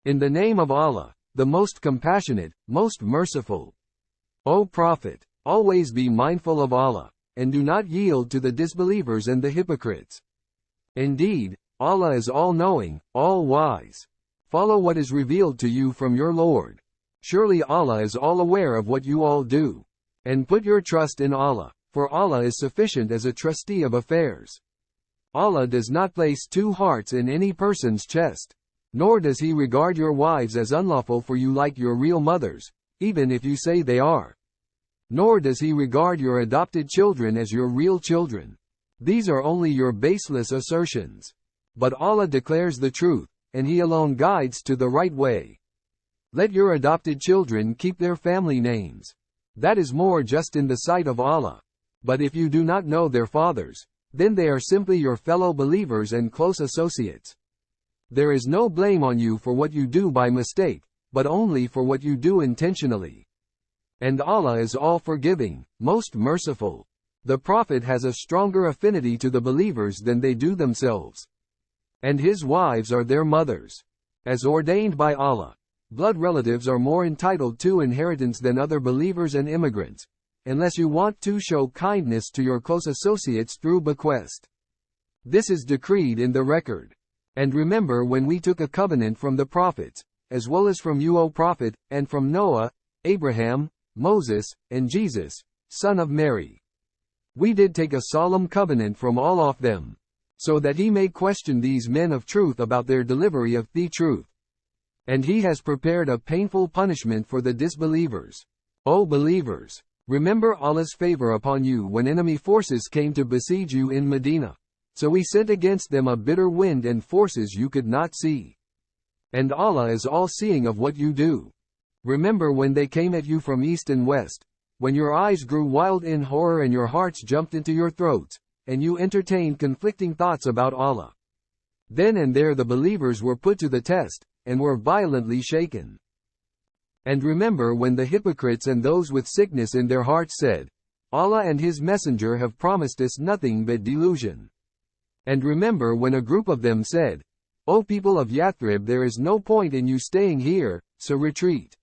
In the name of Allah, the most compassionate, most merciful. O Prophet, always be mindful of Allah, and do not yield to the disbelievers and the hypocrites. Indeed, Allah is all-knowing, all-wise. Follow what is revealed to you from your Lord. Surely Allah is all aware of what you all do. And put your trust in Allah, for Allah is sufficient as a trustee of affairs. Allah does not place two hearts in any person's chest, nor does He regard your wives as unlawful for you like your real mothers, even if you say they are. Nor does He regard your adopted children as your real children. These are only your baseless assertions. But Allah declares the truth, and He alone guides to the right way. Let your adopted children keep their family names. That is more just in the sight of Allah. But if you do not know their fathers, then they are simply your fellow believers and close associates. There is no blame on you for what you do by mistake, but only for what you do intentionally. And Allah is all-forgiving, most merciful. The Prophet has a stronger affinity to the believers than they do themselves. And his wives are their mothers. As ordained by Allah, blood relatives are more entitled to inheritance than other believers and immigrants, unless you want to show kindness to your close associates through bequest. This is decreed in the record. And remember when we took a covenant from the prophets, as well as from you, O Prophet, and from Noah, Abraham, Moses, and Jesus, son of Mary. We did take a solemn covenant from all of them, so that He may question these men of truth about their delivery of the truth. And He has prepared a painful punishment for the disbelievers. O believers, remember Allah's favor upon you when enemy forces came to besiege you in Medina. So He sent against them a bitter wind and forces you could not see. And Allah is all-seeing of what you do. Remember when they came at you from east and west, when your eyes grew wild in horror and your hearts jumped into your throats, and you entertained conflicting thoughts about Allah. Then and there the believers were put to the test, and were violently shaken. And remember when the hypocrites and those with sickness in their hearts said, Allah and His Messenger have promised us nothing but delusion. And remember when a group of them said, O people of Yathrib, there is no point in you staying here, so retreat.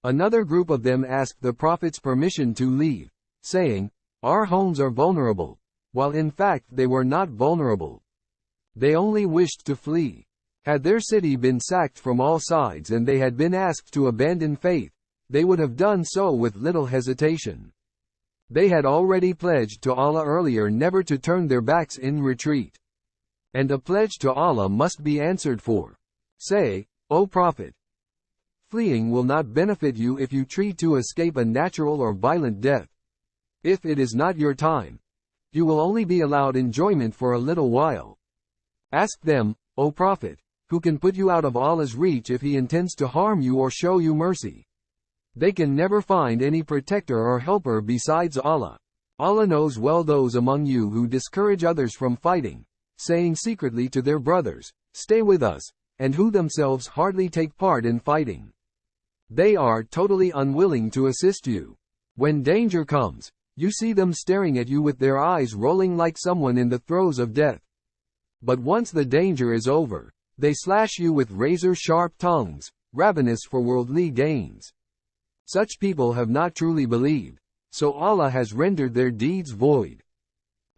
Another group of them asked the Prophet's permission to leave, saying, Our homes are vulnerable, while in fact they were not vulnerable. They only wished to flee. Had their city been sacked from all sides and they had been asked to abandon faith, they would have done so with little hesitation. They had already pledged to Allah earlier never to turn their backs in retreat. And a pledge to Allah must be answered for. Say, O Prophet, fleeing will not benefit you if you try to escape a natural or violent death. If it is not your time, you will only be allowed enjoyment for a little while. Ask them, O Prophet, who can put you out of Allah's reach if He intends to harm you or show you mercy. They can never find any protector or helper besides Allah. Allah knows well those among you who discourage others from fighting, saying secretly to their brothers, Stay with us, and who themselves hardly take part in fighting. They are totally unwilling to assist you. When danger comes, you see them staring at you with their eyes rolling like someone in the throes of death. But once the danger is over, they slash you with razor-sharp tongues, ravenous for worldly gains. Such people have not truly believed, so Allah has rendered their deeds void.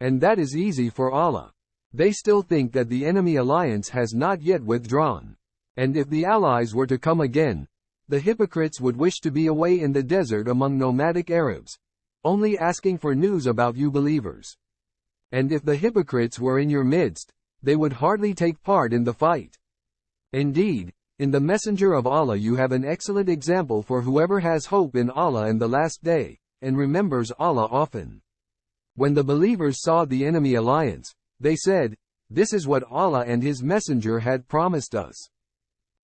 And that is easy for Allah. They still think that the enemy alliance has not yet withdrawn. And if the allies were to come again, the hypocrites would wish to be away in the desert among nomadic Arabs, only asking for news about you believers. And if the hypocrites were in your midst, they would hardly take part in the fight. Indeed, in the Messenger of Allah you have an excellent example for whoever has hope in Allah and the last day, and remembers Allah often. When the believers saw the enemy alliance, they said, This is what Allah and His Messenger had promised us.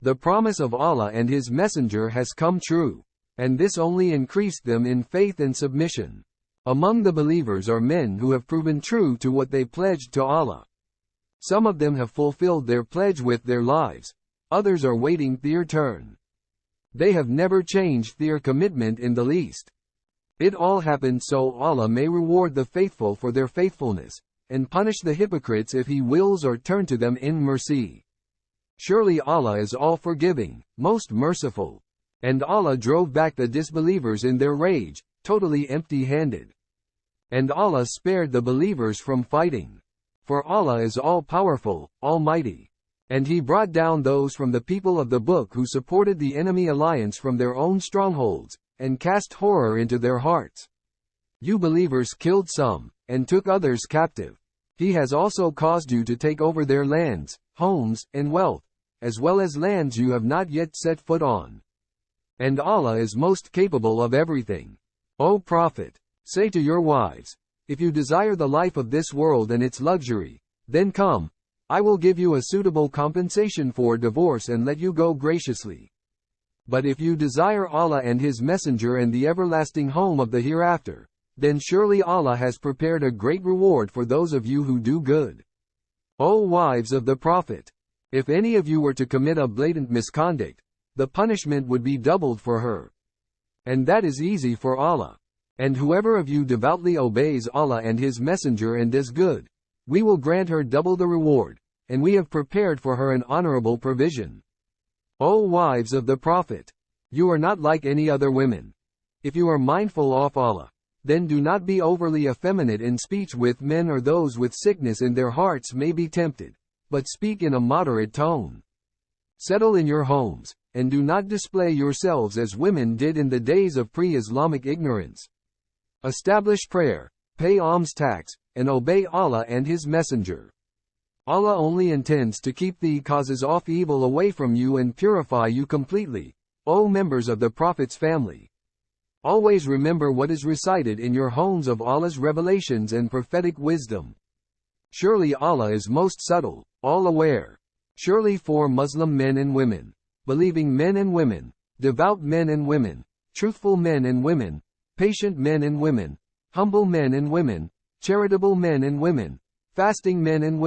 The promise of Allah and His Messenger has come true, and this only increased them in faith and submission. Among the believers are men who have proven true to what they pledged to Allah. Some of them have fulfilled their pledge with their lives, others are waiting their turn. They have never changed their commitment in the least. It all happened so Allah may reward the faithful for their faithfulness, and punish the hypocrites if He wills or turn to them in mercy. Surely Allah is all-forgiving, most merciful. And Allah drove back the disbelievers in their rage, totally empty-handed. And Allah spared the believers from fighting. For Allah is all-powerful, almighty. And He brought down those from the people of the book who supported the enemy alliance from their own strongholds, and cast horror into their hearts. You believers killed some, and took others captive. He has also caused you to take over their lands, homes, and wealth, as well as lands you have not yet set foot on. And Allah is most capable of everything. O Prophet, say to your wives, if you desire the life of this world and its luxury, then come, I will give you a suitable compensation for divorce and let you go graciously. But if you desire Allah and His Messenger and the everlasting home of the hereafter, then surely Allah has prepared a great reward for those of you who do good. O wives of the Prophet, if any of you were to commit a blatant misconduct, the punishment would be doubled for her. And that is easy for Allah. And whoever of you devoutly obeys Allah and His Messenger and does good, we will grant her double the reward, and we have prepared for her an honorable provision. O wives of the Prophet, you are not like any other women. If you are mindful of Allah, then do not be overly effeminate in speech with men, or those with sickness in their hearts may be tempted, but speak in a moderate tone. Settle in your homes, and do not display yourselves as women did in the days of pre-Islamic ignorance. Establish prayer, pay alms tax, and obey Allah and His Messenger. Allah only intends to keep the causes of evil away from you and purify you completely, O members of the Prophet's family. Always remember what is recited in your homes of Allah's revelations and prophetic wisdom. Surely Allah is most subtle, all-aware. Surely for Muslim men and women, believing men and women, devout men and women, truthful men and women, patient men and women, humble men and women, charitable men and women, fasting men and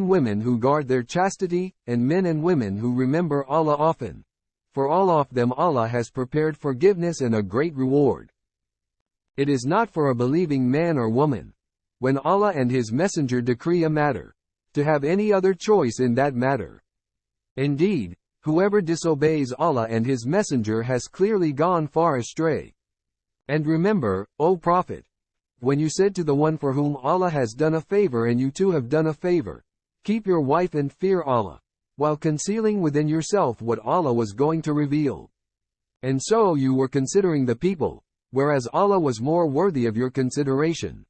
women who guard their chastity, and men and women who remember Allah often. For all of them Allah has prepared forgiveness and a great reward. It is not for a believing man or woman, when Allah and His Messenger decree a matter, to have any other choice in that matter. Indeed, whoever disobeys Allah and His Messenger has clearly gone far astray. And remember, O Prophet, when you said to the one for whom Allah has done a favor and you too have done a favor, keep your wife and fear Allah, while concealing within yourself what Allah was going to reveal. And so you were considering the people, whereas Allah was more worthy of your consideration.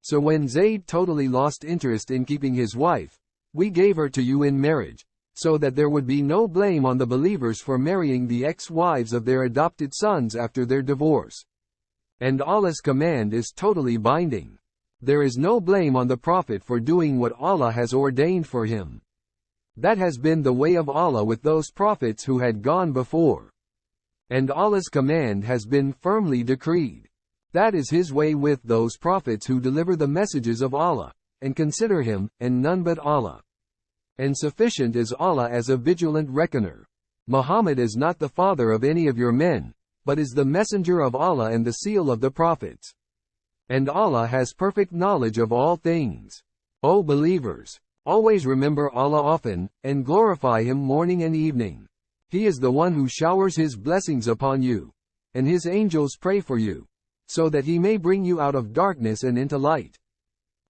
So when Zayd totally lost interest in keeping his wife, we gave her to you in marriage, so that there would be no blame on the believers for marrying the ex-wives of their adopted sons after their divorce. And Allah's command is totally binding. There is no blame on the Prophet for doing what Allah has ordained for him. That has been the way of Allah with those prophets who had gone before. And Allah's command has been firmly decreed. That is His way with those prophets who deliver the messages of Allah, and consider Him, and none but Allah. And sufficient is Allah as a vigilant reckoner. Muhammad is not the father of any of your men, but is the messenger of Allah and the seal of the prophets. And Allah has perfect knowledge of all things. O believers, always remember Allah often, and glorify Him morning and evening. He is the one who showers His blessings upon you, and His angels pray for you, so that He may bring you out of darkness and into light.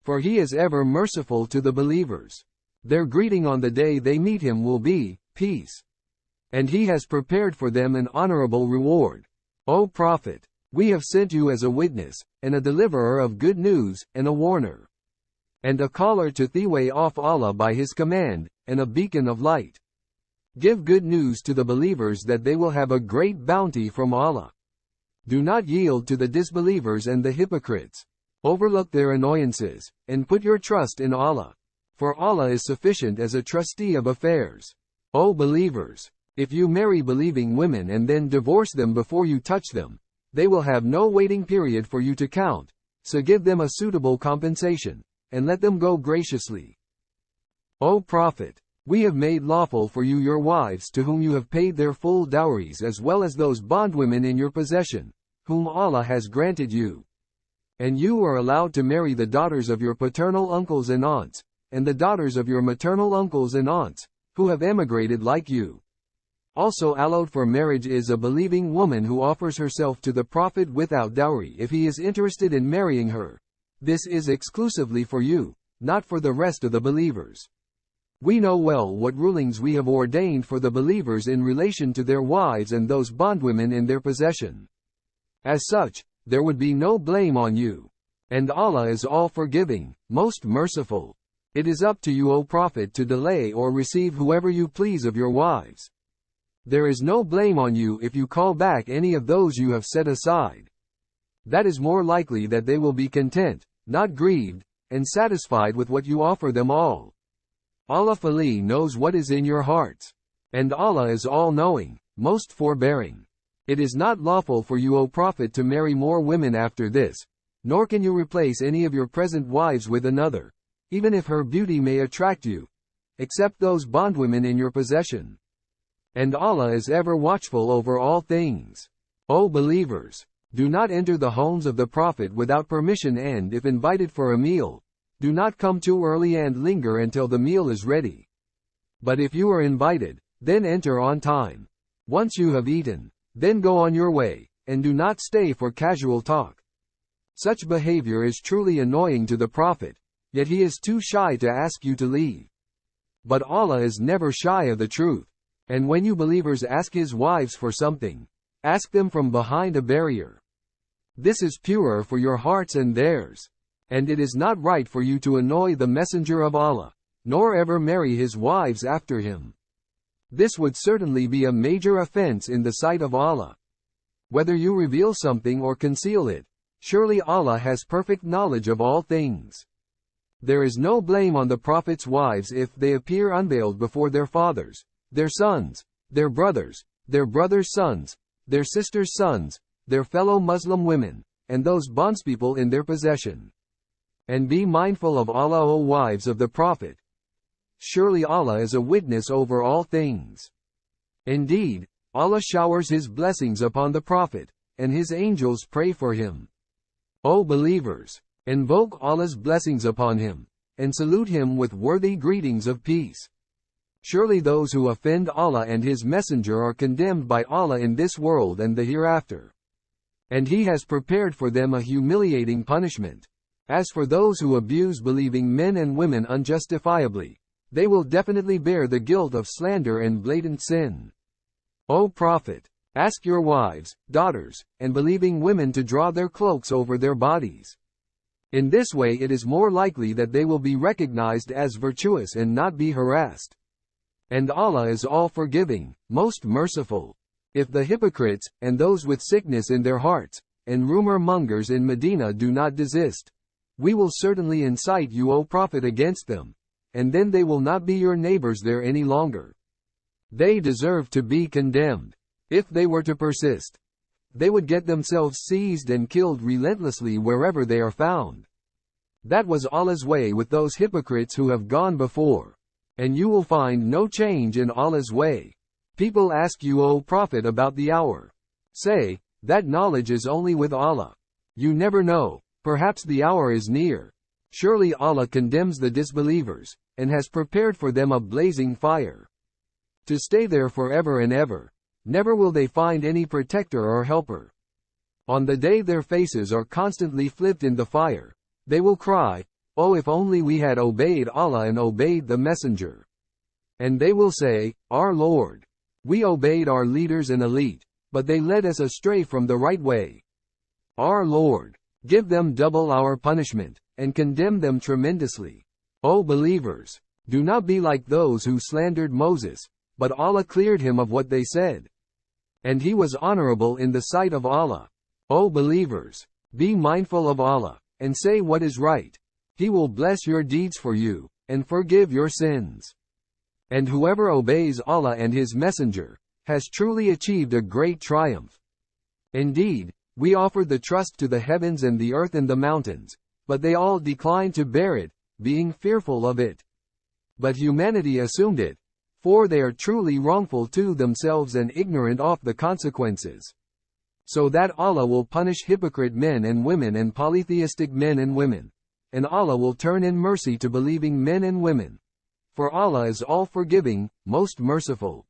For He is ever merciful to the believers. Their greeting on the day they meet Him will be, peace. And He has prepared for them an honorable reward. O Prophet, we have sent you as a witness, and a deliverer of good news, and a warner, and a caller to the way of Allah by His command, and a beacon of light. Give good news to the believers that they will have a great bounty from Allah. Do not yield to the disbelievers and the hypocrites. Overlook their annoyances, and put your trust in Allah. For Allah is sufficient as a trustee of affairs. O believers, if you marry believing women and then divorce them before you touch them, they will have no waiting period for you to count, so give them a suitable compensation, and let them go graciously. O Prophet, we have made lawful for you your wives to whom you have paid their full dowries, as well as those bondwomen in your possession, whom Allah has granted you. And you are allowed to marry the daughters of your paternal uncles and aunts, and the daughters of your maternal uncles and aunts, who have emigrated like you. Also allowed for marriage is a believing woman who offers herself to the Prophet without dowry if he is interested in marrying her. This is exclusively for you, not for the rest of the believers. We know well what rulings we have ordained for the believers in relation to their wives and those bondwomen in their possession. As such, there would be no blame on you. And Allah is all-forgiving, most merciful. It is up to you, O Prophet, to delay or receive whoever you please of your wives. There is no blame on you if you call back any of those you have set aside. That is more likely that they will be content, not grieved, and satisfied with what you offer them all. Allah fully knows what is in your hearts. And Allah is all-knowing, most forbearing. It is not lawful for you, O Prophet, to marry more women after this, nor can you replace any of your present wives with another, even if her beauty may attract you, except those bondwomen in your possession. And Allah is ever watchful over all things. O believers, do not enter the homes of the Prophet without permission, and if invited for a meal, do not come too early and linger until the meal is ready. But if you are invited, then enter on time. Once you have eaten, then go on your way, and do not stay for casual talk. Such behavior is truly annoying to the Prophet, yet he is too shy to ask you to leave. But Allah is never shy of the truth. And when you believers ask his wives for something, ask them from behind a barrier. This is purer for your hearts and theirs. And it is not right for you to annoy the Messenger of Allah, nor ever marry his wives after him. This would certainly be a major offense in the sight of Allah. Whether you reveal something or conceal it, surely Allah has perfect knowledge of all things. There is no blame on the Prophet's wives if they appear unveiled before their fathers, their sons, their brothers' sons, their sisters' sons, their fellow Muslim women, and those bondspeople in their possession. And be mindful of Allah, O wives of the Prophet. Surely Allah is a witness over all things. Indeed, Allah showers his blessings upon the Prophet, and his angels pray for him. O believers, invoke Allah's blessings upon him, and salute him with worthy greetings of peace. Surely those who offend Allah and his messenger are condemned by Allah in this world and the hereafter. And he has prepared for them a humiliating punishment. As for those who abuse believing men and women unjustifiably, they will definitely bear the guilt of slander and blatant sin. O Prophet, ask your wives, daughters, and believing women to draw their cloaks over their bodies. In this way it is more likely that they will be recognized as virtuous and not be harassed. And Allah is all-forgiving, most merciful. If the hypocrites, and those with sickness in their hearts, and rumor-mongers in Medina do not desist, we will certainly incite you, O Prophet, against them, and then they will not be your neighbors there any longer. They deserve to be condemned. If they were to persist, they would get themselves seized and killed relentlessly wherever they are found. That was Allah's way with those hypocrites who have gone before. And you will find no change in Allah's way. People ask you, O Prophet, about the hour. Say, that knowledge is only with Allah. You never know, perhaps the hour is near. Surely Allah condemns the disbelievers, and has prepared for them a blazing fire. To stay there forever and ever. Never will they find any protector or helper. On the day their faces are constantly flipped in the fire, they will cry, "Oh, if only we had obeyed Allah and obeyed the Messenger." And they will say, "Our Lord, we obeyed our leaders and elite, but they led us astray from the right way. Our Lord, give them double our punishment, and condemn them tremendously." O believers, do not be like those who slandered Moses, but Allah cleared him of what they said. And he was honorable in the sight of Allah. O believers, be mindful of Allah, and say what is right. He will bless your deeds for you, and forgive your sins. And whoever obeys Allah and his messenger, has truly achieved a great triumph. Indeed, we offered the trust to the heavens and the earth and the mountains, but they all declined to bear it, being fearful of it. But humanity assumed it, for they are truly wrongful to themselves and ignorant of the consequences. So that Allah will punish hypocrite men and women and polytheistic men and women, and Allah will turn in mercy to believing men and women. for Allah is all forgiving, most merciful.